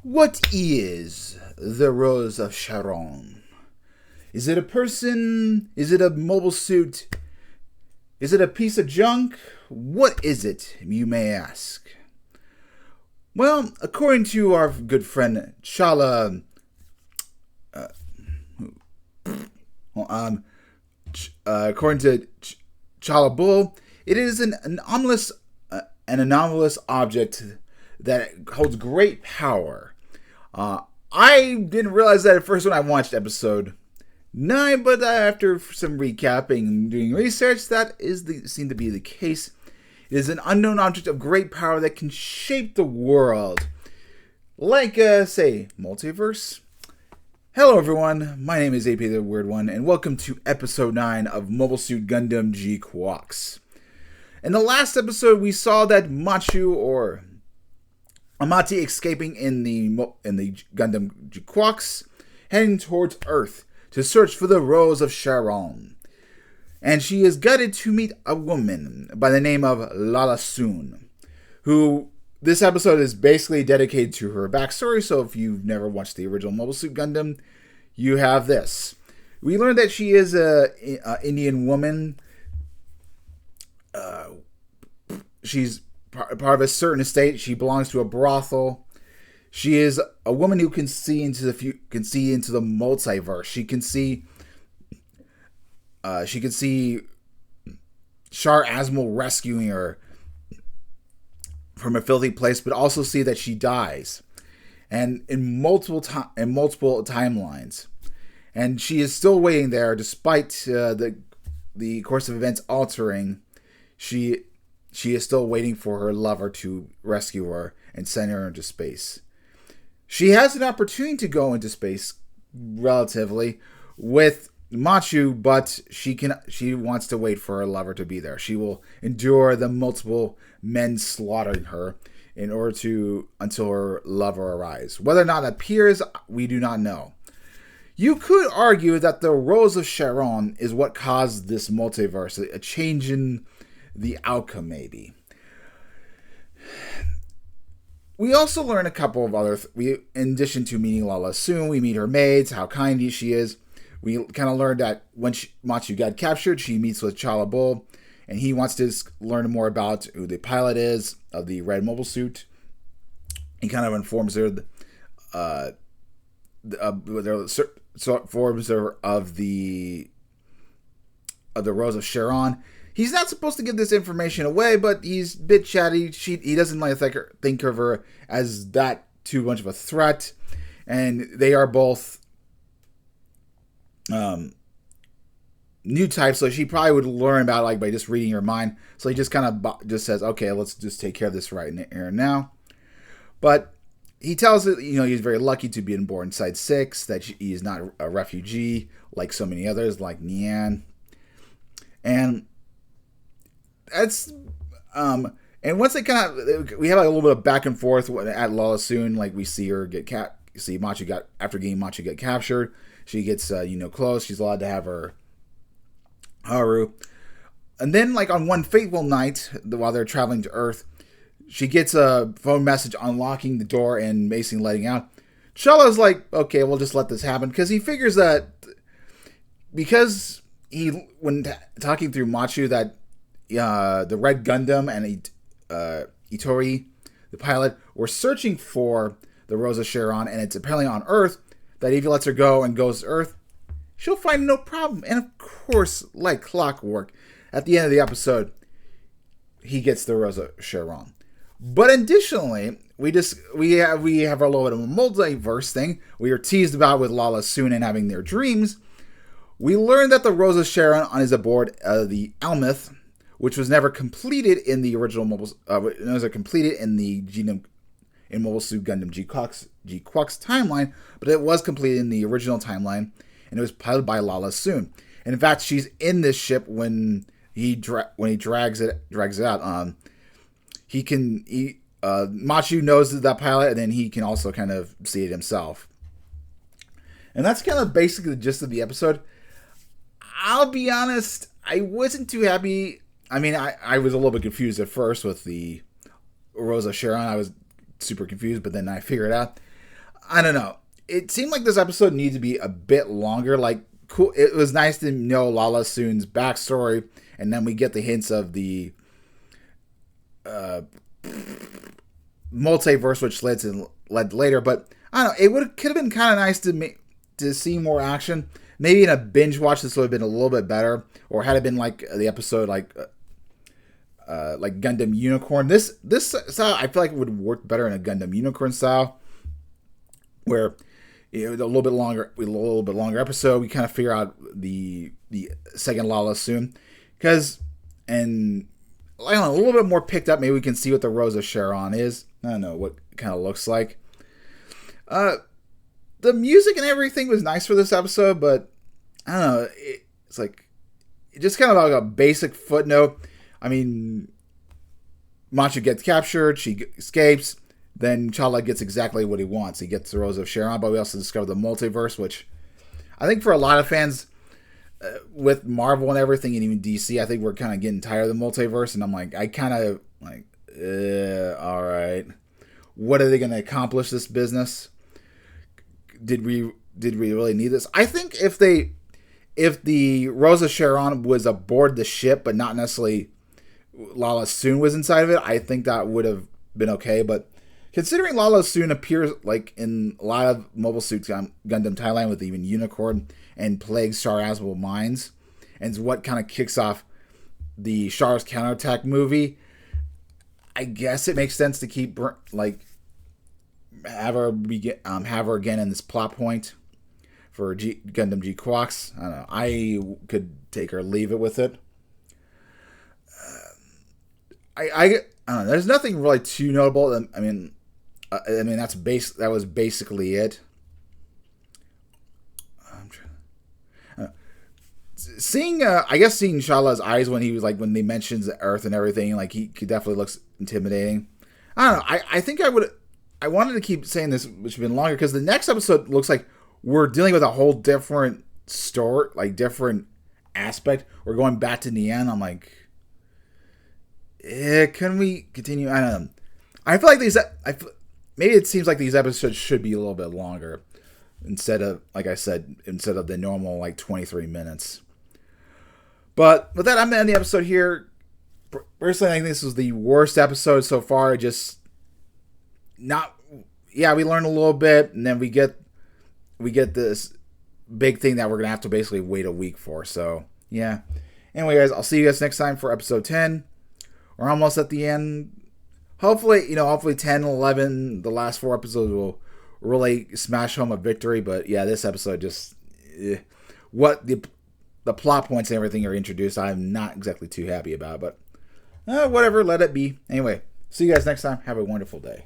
What is the Rose of Sharon? Is it a person? Is it a mobile suit? Is it a piece of junk? What is it, you may ask? Well, according to our good friend Chala, according to Chala Bull, it is an anomalous object that holds great power. I didn't realize that at first when I watched episode 9, but after some recapping and doing research, that seemed to be the case. It is an unknown object of great power that can shape the world. Like, say, Multiverse. Hello everyone, my name is AP the Weird One, and welcome to episode 9 of Suit Gundam GQuuuuuX. In the last episode, we saw that Machu, or Amati, escaping in the Gundam GQuuuuuX, heading towards Earth to search for the Rose of Sharon. And she is guided to meet a woman by the name of Lala Soon, who this episode is basically dedicated to her backstory. So if you've never watched the original Mobile Suit Gundam, you have this. We learned that she is a Indian woman. She's part of a certain estate. She belongs to a brothel. She is a woman who can see into the multiverse. She can see Shar Azmal rescuing her from a filthy place, but also see that she dies, and in multiple timelines, and she is still waiting there despite the course of events altering. She is still waiting for her lover to rescue her and send her into space. She has an opportunity to go into space relatively with Machu, but she wants to wait for her lover to be there. She will endure the multiple men slaughtering her until her lover arrives. Whether or not it appears, we do not know. You could argue that the Rose of Sharon is what caused this multiverse, a change in the outcome, maybe. We also learn a couple of other... in addition to meeting Lala Soon, we meet her maids, how kind she is. We kind of learned that when Machu got captured, she meets with Chala Bull, and he wants to learn more about who the pilot is of the red mobile suit. He kind of informs her of the Rose of Sharon. He's not supposed to give this information away, but he's a bit chatty. He doesn't like think of her as that too much of a threat, and they are both new types, so she probably would learn about it by just reading her mind. So he just kind of just says, okay, let's just take care of this right here and now. But he tells it, he's very lucky to be born inside 6, that he is not a refugee like so many others, like Nian. And that's and once they we have a little bit of back and forth at Lala Soon, like we see her after getting Machu get captured. She gets, close. She's allowed to have her Haru. And then, on one fateful night, while they're traveling to Earth, she gets a phone message unlocking the door and basically letting out. Chala's like, okay, we'll just let this happen. Because he figures that, when talking through Machu, that the Red Gundam and Itori, the pilot, were searching for the Rose of Sharon, and it's apparently on Earth, that if he lets her go and goes to Earth, she'll find no problem. And of course, like clockwork, at the end of the episode, he gets the Rose of Sharon. But additionally, we have our little bit of a multiverse thing we are teased about with Lala Soon and having their dreams. We learned that the Rose of Sharon is aboard the Almith, which was never completed in the original completed in the Mobile Suit Gundam GQuuuuuX timeline, but it was completed in the original timeline, and it was piloted by Lala Soon. And in fact, she's in this ship when he drags it out. Machu knows that pilot, and then he can also kind of see it himself. And that's kind of basically the gist of the episode. I'll be honest, I wasn't too happy. I mean, I was a little bit confused at first with the Rose of Sharon. I was super confused, but then I figured it out. I don't know. It seemed like this episode needed to be a bit longer. Like, cool. It was nice to know Lala Soon's backstory, and then we get the hints of the multiverse, which led later. But I don't know. Could have been kind of nice to see more action. Maybe in a binge watch, this would have been a little bit better, or had it been like the episode like Gundam Unicorn. This style, I feel like it would work better in a Gundam Unicorn style, where a little bit longer episode. We kind of figure out the second Lala Soon, and I don't know, a little bit more picked up. Maybe we can see what the Rose of Sharon is. I don't know what it kind of looks like. The music and everything was nice for this episode, but I don't know. It's like just kind of like a basic footnote. I mean, Manchu gets captured, she escapes, then Chala gets exactly what he wants. He gets the Rose of Sharon, but we also discover the multiverse, which I think for a lot of fans with Marvel and everything, and even DC, I think we're kind of getting tired of the multiverse, and I'm like, all right, what are they going to accomplish this business? Did we really need this? I think if the Rose of Sharon was aboard the ship, but not necessarily Lala Soon was inside of it, I think that would have been okay. But considering Lala Soon appears like in a lot of Mobile Suit Gundam Thailand with even Unicorn and Plague's Sharazable Minds, and is what kind of kicks off the Char's counterattack movie, I guess it makes sense to keep have her again in this plot point for Gundam GQuuuuuX. I don't know. I could take her, leave it with it. I don't know. There's nothing really too notable. I mean that was basically it. Seeing Shala's eyes when he was when they mentions the Earth and everything, he definitely looks intimidating. I don't know. I think I wanted to keep saying this, which has been longer, because the next episode looks like we're dealing with a whole different story, different aspect. We're going back to Nian. I'm like, can we continue? I don't know. I feel like maybe it seems like these episodes should be a little bit longer instead of, like I said, the normal 23 minutes. But with that, I'm going to end the episode here. Personally, I think this was the worst episode so far. We learn a little bit, and then we get this big thing that we're gonna have to basically wait a week for. So yeah. Anyway, guys, I'll see you guys next time for episode 10. We're almost at the end. Hopefully 10, 11, the last 4 episodes will really smash home a victory. But yeah, this episode just what the plot points and everything are introduced, I'm not exactly too happy about. But whatever, let it be. Anyway, see you guys next time. Have a wonderful day.